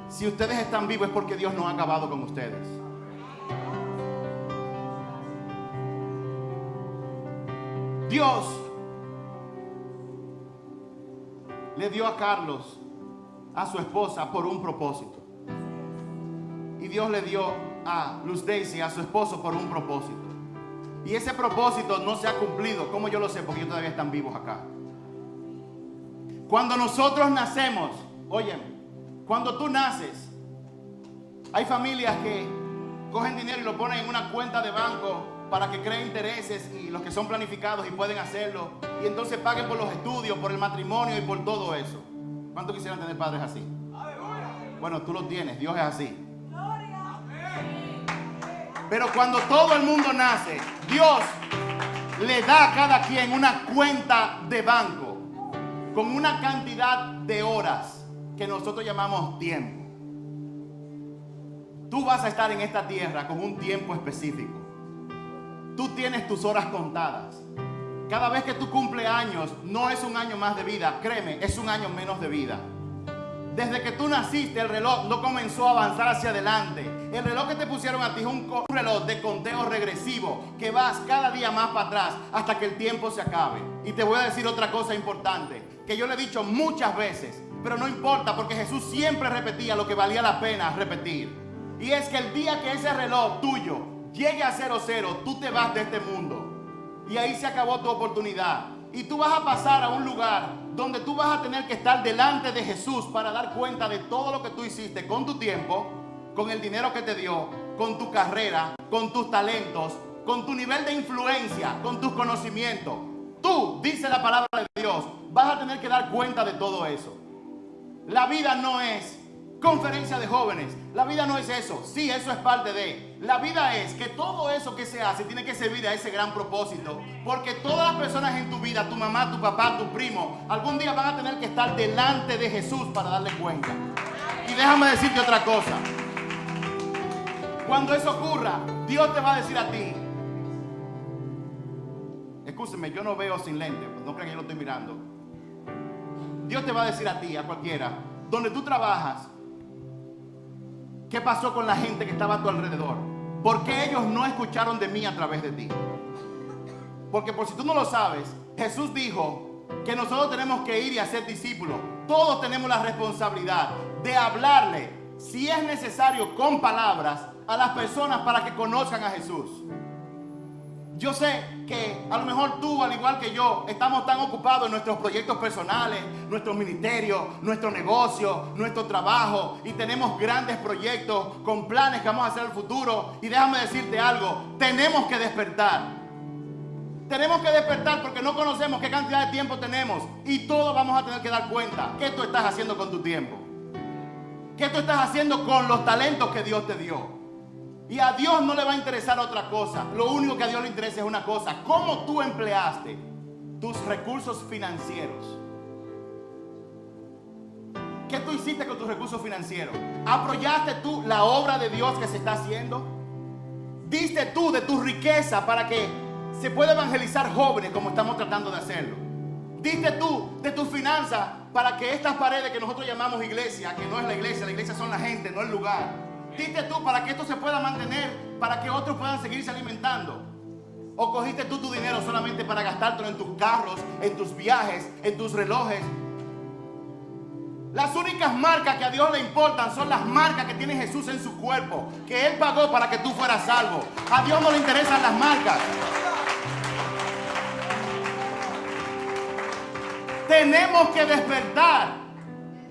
Si ustedes están vivos es porque Dios no ha acabado con ustedes. Dios le dio a Carlos, a su esposa, por un propósito. Y Dios le dio a Luz Daisy, a su esposo, por un propósito. Y ese propósito no se ha cumplido. ¿Cómo yo lo sé? Porque ellos todavía están vivos acá. Cuando nosotros nacemos, óyeme, cuando tú naces, hay familias que cogen dinero y lo ponen en una cuenta de banco para que creen intereses, y los que son planificados y pueden hacerlo, y entonces paguen por los estudios, por el matrimonio y por todo eso. ¿Cuántos quisieran tener padres así? Bueno, tú lo tienes, Dios es así. Pero cuando todo el mundo nace, Dios le da a cada quien una cuenta de banco con una cantidad de horas que nosotros llamamos tiempo. Tú vas a estar en esta tierra con un tiempo específico. Tú tienes tus horas contadas. Cada vez que tú cumples años, no es un año más de vida, créeme, es un año menos de vida. Desde que tú naciste, el reloj no comenzó a avanzar hacia adelante. El reloj que te pusieron a ti es un reloj de conteo regresivo, que vas cada día más para atrás hasta que el tiempo se acabe. Y te voy a decir otra cosa importante, que yo le he dicho muchas veces, pero no importa, porque Jesús siempre repetía lo que valía la pena repetir. Y es que el día que ese reloj tuyo llegue a 00, tú te vas de este mundo. Y ahí se acabó tu oportunidad. Y tú vas a pasar a un lugar donde tú vas a tener que estar delante de Jesús para dar cuenta de todo lo que tú hiciste con tu tiempo, con el dinero que te dio, con tu carrera, con tus talentos, con tu nivel de influencia, con tus conocimientos. Tú, dice la palabra de Dios, vas a tener que dar cuenta de todo eso. La vida no es conferencia de jóvenes. La vida no es eso. Sí, eso es parte de. La vida es que todo eso que se hace tiene que servir a ese gran propósito. Porque todas las personas en tu vida, tu mamá, tu papá, tu primo, algún día van a tener que estar delante de Jesús para darle cuenta. Y déjame decirte otra cosa. Cuando eso ocurra, Dios te va a decir a ti. Escúcheme, yo no veo sin lente. No crean que yo lo estoy mirando. Dios te va a decir a ti, a cualquiera, donde tú trabajas, ¿qué pasó con la gente que estaba a tu alrededor? ¿Por qué ellos no escucharon de mí a través de ti? Porque por si tú no lo sabes, Jesús dijo que nosotros tenemos que ir y hacer discípulos. Todos tenemos la responsabilidad de hablarle, si es necesario, con palabras, a las personas para que conozcan a Jesús. Yo sé que a lo mejor tú, al igual que yo, estamos tan ocupados en nuestros proyectos personales, nuestros ministerios, nuestro negocio, nuestro trabajo, y tenemos grandes proyectos con planes que vamos a hacer en el futuro. Y déjame decirte algo, tenemos que despertar. Tenemos que despertar porque no conocemos qué cantidad de tiempo tenemos y todos vamos a tener que dar cuenta qué tú estás haciendo con tu tiempo. ¿Qué tú estás haciendo con los talentos que Dios te dio? Y a Dios no le va a interesar otra cosa. Lo único que a Dios le interesa es una cosa: cómo tú empleaste tus recursos financieros. ¿Qué tú hiciste con tus recursos financieros? ¿Apoyaste tú la obra de Dios que se está haciendo? ¿Diste tú de tu riqueza para que se pueda evangelizar jóvenes como estamos tratando de hacerlo? ¿Diste tú de tus finanzas para que estas paredes que nosotros llamamos iglesia, que no es la iglesia son la gente, no el lugar? ¿Diste tú para que esto se pueda mantener, para que otros puedan seguirse alimentando? ¿O cogiste tú tu dinero solamente para gastártelo en tus carros, en tus viajes, en tus relojes? Las únicas marcas que a Dios le importan son las marcas que tiene Jesús en su cuerpo, que Él pagó para que tú fueras salvo. A Dios no le interesan las marcas. Tenemos que despertar.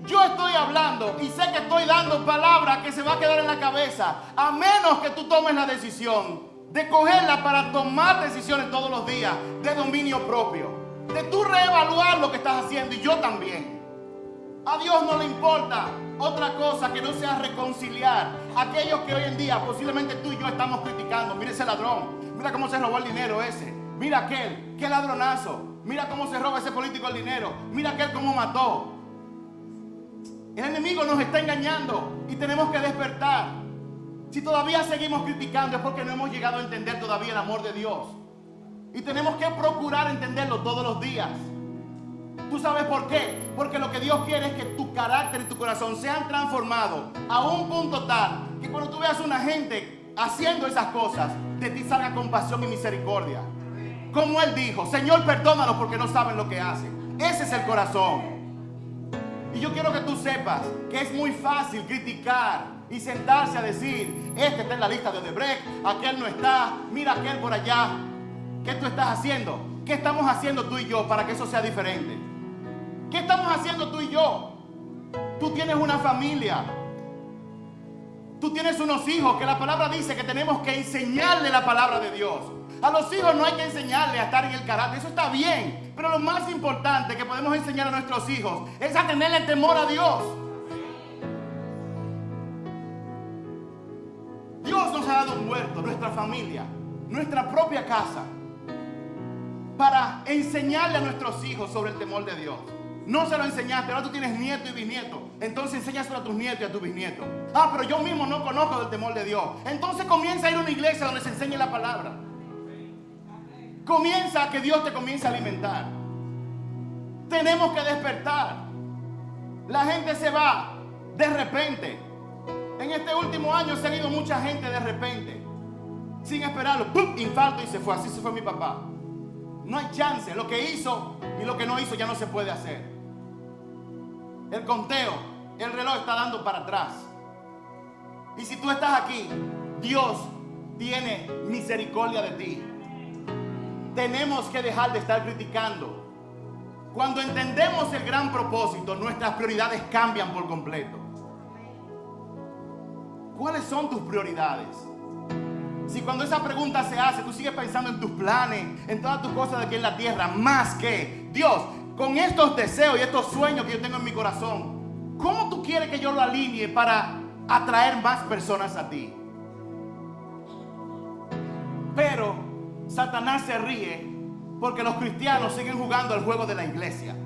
Yo estoy hablando y sé que estoy dando palabras que se va a quedar en la cabeza, a menos que tú tomes la decisión de cogerla para tomar decisiones todos los días de dominio propio, de tú reevaluar lo que estás haciendo, y yo también. A Dios no le importa otra cosa que no sea reconciliar a aquellos que hoy en día posiblemente tú y yo estamos criticando. Mira ese ladrón, mira cómo se robó el dinero ese, mira aquel, qué ladronazo, mira cómo se roba ese político el dinero, mira aquel cómo mató. El enemigo nos está engañando y tenemos que despertar. Si todavía seguimos criticando es porque no hemos llegado a entender todavía el amor de Dios. Y tenemos que procurar entenderlo todos los días. ¿Tú sabes por qué? Porque lo que Dios quiere es que tu carácter y tu corazón sean transformados a un punto tal que cuando tú veas a una gente haciendo esas cosas, de ti salga compasión y misericordia. Como Él dijo: Señor, perdónalos porque no saben lo que hacen. Ese es el corazón. Y yo quiero que tú sepas que es muy fácil criticar y sentarse a decir: este está en la lista de Odebrecht, aquel no está, mira aquel por allá. ¿Qué tú estás haciendo? ¿Qué estamos haciendo tú y yo para que eso sea diferente? ¿Qué estamos haciendo tú y yo? Tú tienes una familia. Tú tienes unos hijos que la palabra dice que tenemos que enseñarle la palabra de Dios. A los hijos no hay que enseñarle a estar en el carácter, eso está bien. Pero lo más importante que podemos enseñar a nuestros hijos es a tenerle temor a Dios. Dios nos ha dado un huerto, nuestra familia, nuestra propia casa, para enseñarle a nuestros hijos sobre el temor de Dios. No se lo enseñaste, ahora tú tienes nieto y bisnieto, entonces enséñaselo a tus nietos y a tus bisnietos. Ah, pero yo mismo no conozco del temor de Dios. Entonces comienza a ir a una iglesia donde se enseñe la palabra. Comienza a que Dios te comience a alimentar. Tenemos que despertar. La gente se va de repente. En este último año se ha ido mucha gente de repente, sin esperarlo. ¡Pum! Infarto y se fue. Así se fue mi papá. No hay chance. Lo que hizo y lo que no hizo ya no se puede hacer. El conteo, el reloj está dando para atrás. Y si tú estás aquí, Dios tiene misericordia de ti. Tenemos que dejar de estar criticando. Cuando entendemos el gran propósito, nuestras prioridades cambian por completo. ¿Cuáles son tus prioridades? Si cuando esa pregunta se hace, tú sigues pensando en tus planes, en todas tus cosas de aquí en la tierra, más que Dios, con estos deseos y estos sueños que yo tengo en mi corazón, ¿cómo tú quieres que yo lo alinee para atraer más personas a ti? Pero Satanás se ríe porque los cristianos siguen jugando al juego de la iglesia.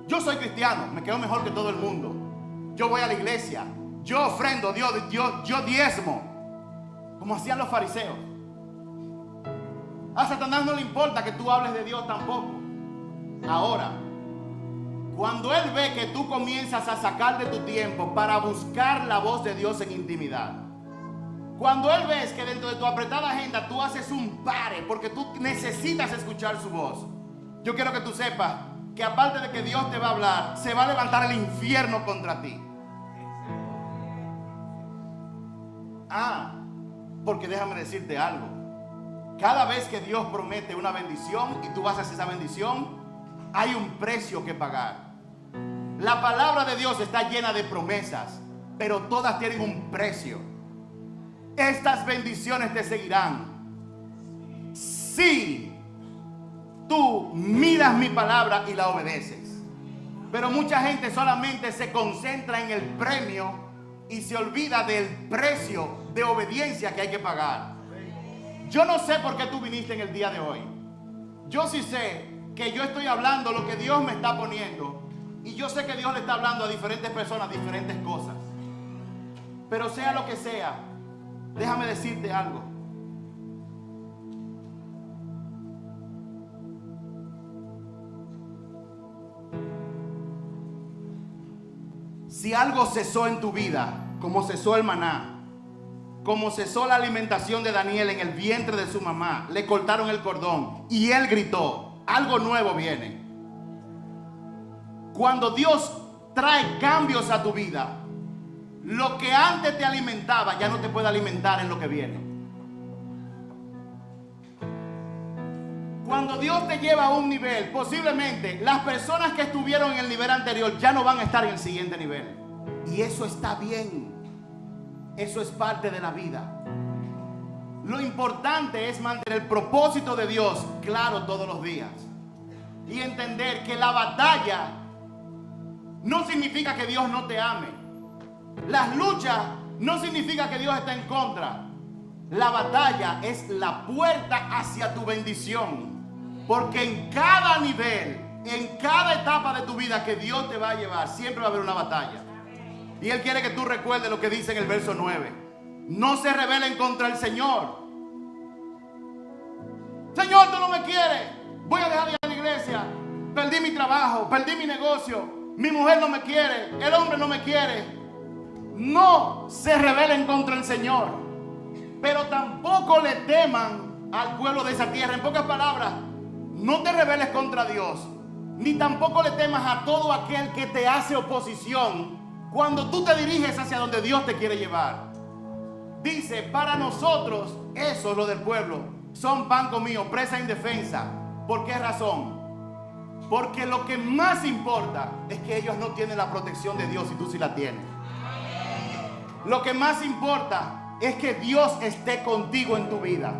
Yo soy cristiano, me quedo mejor que todo el mundo. Yo voy a la iglesia, yo ofrendo, yo diezmo, como hacían los fariseos. A Satanás no le importa que tú hables de Dios tampoco. Ahora, cuando él ve que tú comienzas a sacar de tu tiempo para buscar la voz de Dios en intimidad, cuando él ve que dentro de tu apretada agenda tú haces un pare porque tú necesitas escuchar su voz, yo quiero que tú sepas que aparte de que Dios te va a hablar, se va a levantar el infierno contra ti. Porque déjame decirte algo. Cada vez que Dios promete una bendición y tú haces esa bendición, hay un precio que pagar. La palabra de Dios está llena de promesas, pero todas tienen un precio. Estas bendiciones te seguirán si tú miras mi palabra y la obedeces. Pero mucha gente solamente se concentra en el premio y se olvida del precio de obediencia que hay que pagar. Yo no sé por qué tú viniste en el día de hoy. Yo sí sé que yo estoy hablando lo que Dios me está poniendo. Y yo sé que Dios le está hablando a diferentes personas diferentes cosas. Pero sea lo que sea, déjame decirte algo. Si algo cesó en tu vida, como cesó el maná, como cesó la alimentación de Daniel en el vientre de su mamá, le cortaron el cordón y él gritó, algo nuevo viene. Cuando Dios trae cambios a tu vida, lo que antes te alimentaba ya no te puede alimentar en lo que viene. Cuando Dios te lleva a un nivel, posiblemente las personas que estuvieron en el nivel anterior ya no van a estar en el siguiente nivel. Y eso está bien. Eso es parte de la vida. Lo importante es mantener el propósito de Dios claro todos los días. Y entender que la batalla no significa que Dios no te ame. Las luchas no significa que Dios está en contra. La batalla es la puerta hacia tu bendición. Porque en cada nivel, en cada etapa de tu vida que Dios te va a llevar, siempre va a haber una batalla. Y Él quiere que tú recuerdes lo que dice en el verso 9. No se rebelen contra el Señor. Señor, tú no me quieres. Voy a dejar de ir a la iglesia. Perdí mi trabajo, perdí mi negocio. Mi mujer no me quiere, el hombre no me quiere. No se rebelen contra el Señor. Pero tampoco le teman al pueblo de esa tierra. En pocas palabras, no te rebeles contra Dios, ni tampoco le temas a todo aquel que te hace oposición cuando tú te diriges hacia donde Dios te quiere llevar. Dice, para nosotros, eso, lo del pueblo, son pan comido, presa indefensa. ¿Por qué razón? Porque lo que más importa es que ellos no tienen la protección de Dios y tú sí la tienes. Lo que más importa es que Dios esté contigo en tu vida.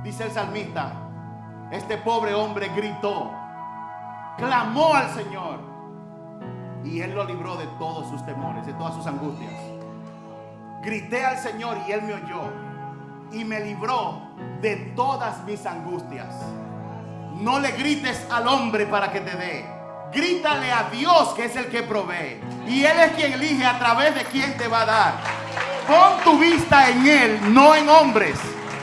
Dice el salmista, este pobre hombre gritó, clamó al Señor y Él lo libró de todos sus temores, de todas sus angustias. Grité al Señor y Él me oyó y me libró de todas mis angustias. No le grites al hombre para que te dé. Grítale a Dios, que es el que provee. Y Él es quien elige a través de quién te va a dar. Pon tu vista en Él, no en hombres.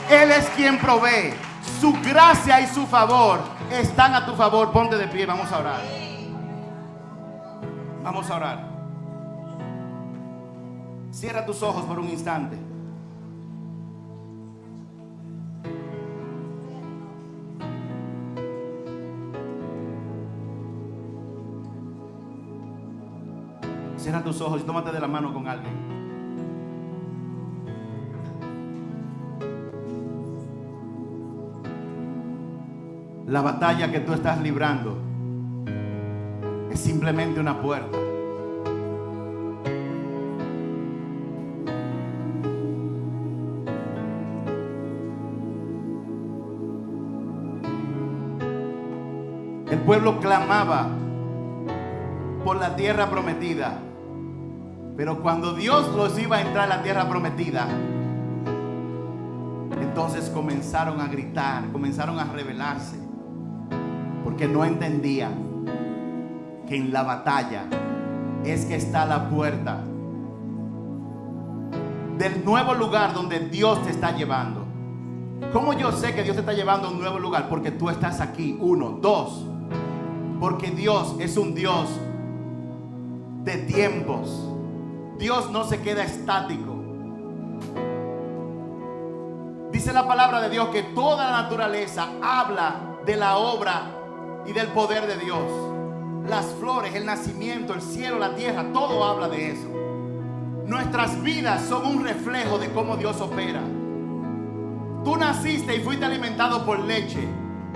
Él es quien provee. Su gracia y su favor están a tu favor. Ponte de pie, vamos a orar. Vamos a orar. Cierra tus ojos por un instante. Cierra tus ojos y tómate de la mano con alguien. La batalla que tú estás librando es simplemente una puerta. El pueblo clamaba por la tierra prometida, pero cuando Dios los iba a entrar a la tierra prometida, entonces comenzaron a gritar, comenzaron a rebelarse, porque no entendían que en la batalla es que está la puerta del nuevo lugar donde Dios te está llevando. ¿Cómo yo sé que Dios te está llevando a un nuevo lugar? Porque tú estás aquí. 1, 2, porque Dios es un Dios de tiempos. Dios no se queda estático. Dice la palabra de Dios que toda la naturaleza habla de la obra y del poder de Dios. Las flores, el nacimiento, el cielo, la tierra, todo habla de eso. Nuestras vidas son un reflejo de cómo Dios opera. Tú naciste y fuiste alimentado por leche,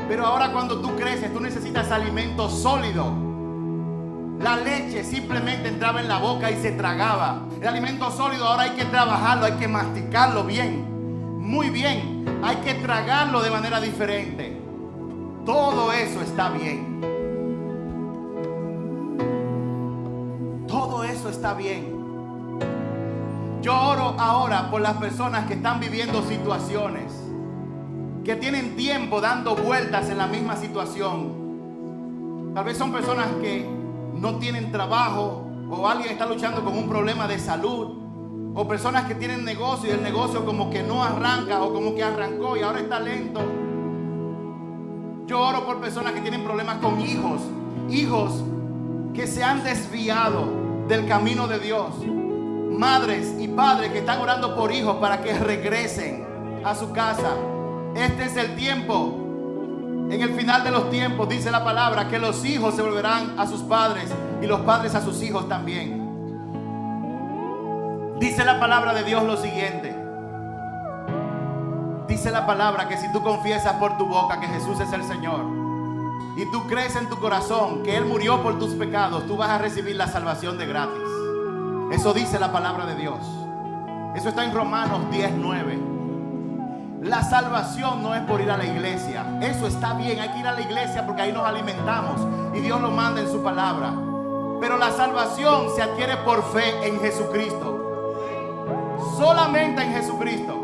pero ahora cuando tú creces, tú necesitas alimento sólido. La leche simplemente entraba en la boca y se tragaba. El alimento sólido ahora hay que trabajarlo, hay que masticarlo bien, muy bien. Hay que tragarlo de manera diferente. Todo eso está bien. Todo eso está bien. Yo oro ahora por las personas que están viviendo situaciones, que tienen tiempo dando vueltas en la misma situación. Tal vez son personas que no tienen trabajo, o alguien está luchando con un problema de salud, o personas que tienen negocio y el negocio como que no arranca, o como que arrancó y ahora está lento. Yo oro por personas que tienen problemas con hijos que se han desviado del camino de Dios. Madres y padres que están orando por hijos para que regresen a su casa. Este es el tiempo. En el final de los tiempos dice la palabra que los hijos se volverán a sus padres y los padres a sus hijos también. Dice la palabra de Dios lo siguiente. Dice la palabra que si tú confiesas por tu boca que Jesús es el Señor y tú crees en tu corazón que Él murió por tus pecados, tú vas a recibir la salvación de gratis. Eso dice la palabra de Dios. Eso está en Romanos 10:9. La salvación no es por ir a la iglesia. Eso está bien, hay que ir a la iglesia porque ahí nos alimentamos y Dios lo manda en su palabra. Pero la salvación se adquiere por fe en Jesucristo. Solamente en Jesucristo.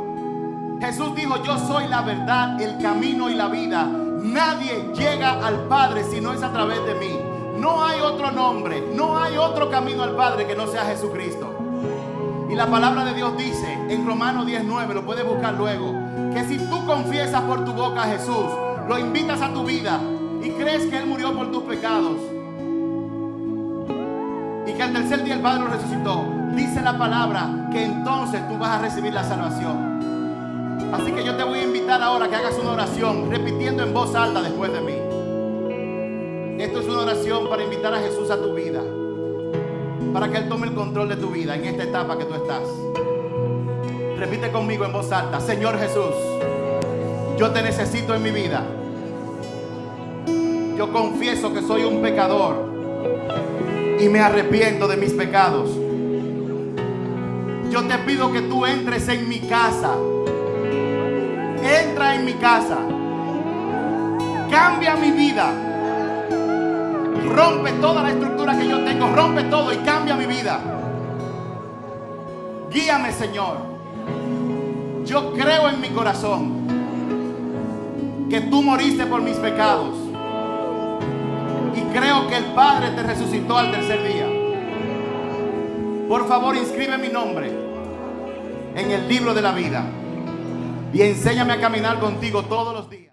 Jesús dijo: yo soy la verdad, el camino y la vida. Nadie llega al Padre si no es a través de mí. No hay otro nombre, no hay otro camino al Padre que no sea Jesucristo. Y la palabra de Dios dice en Romanos 10:9, lo puedes buscar luego, que si tú confiesas por tu boca a Jesús, lo invitas a tu vida y crees que Él murió por tus pecados y que al tercer día el Padre lo resucitó, dice la palabra que entonces tú vas a recibir la salvación. Así que yo te voy a invitar ahora a que hagas una oración repitiendo en voz alta después de mí. Esto es una oración para invitar a Jesús a tu vida, para que Él tome el control de tu vida en esta etapa que tú estás. Repite conmigo en voz alta: Señor Jesús, yo te necesito en mi vida. Yo confieso que soy un pecador y me arrepiento de mis pecados. Yo te pido que tú entres en mi casa. Entra en mi casa. Cambia mi vida. Rompe toda la estructura que yo tengo. Rompe todo y cambia mi vida. Guíame, Señor. Yo creo en mi corazón que tú moriste por mis pecados. Y creo que el Padre te resucitó al tercer día. Por favor, inscribe mi nombre en el libro de la vida. y enséñame a caminar contigo todos los días.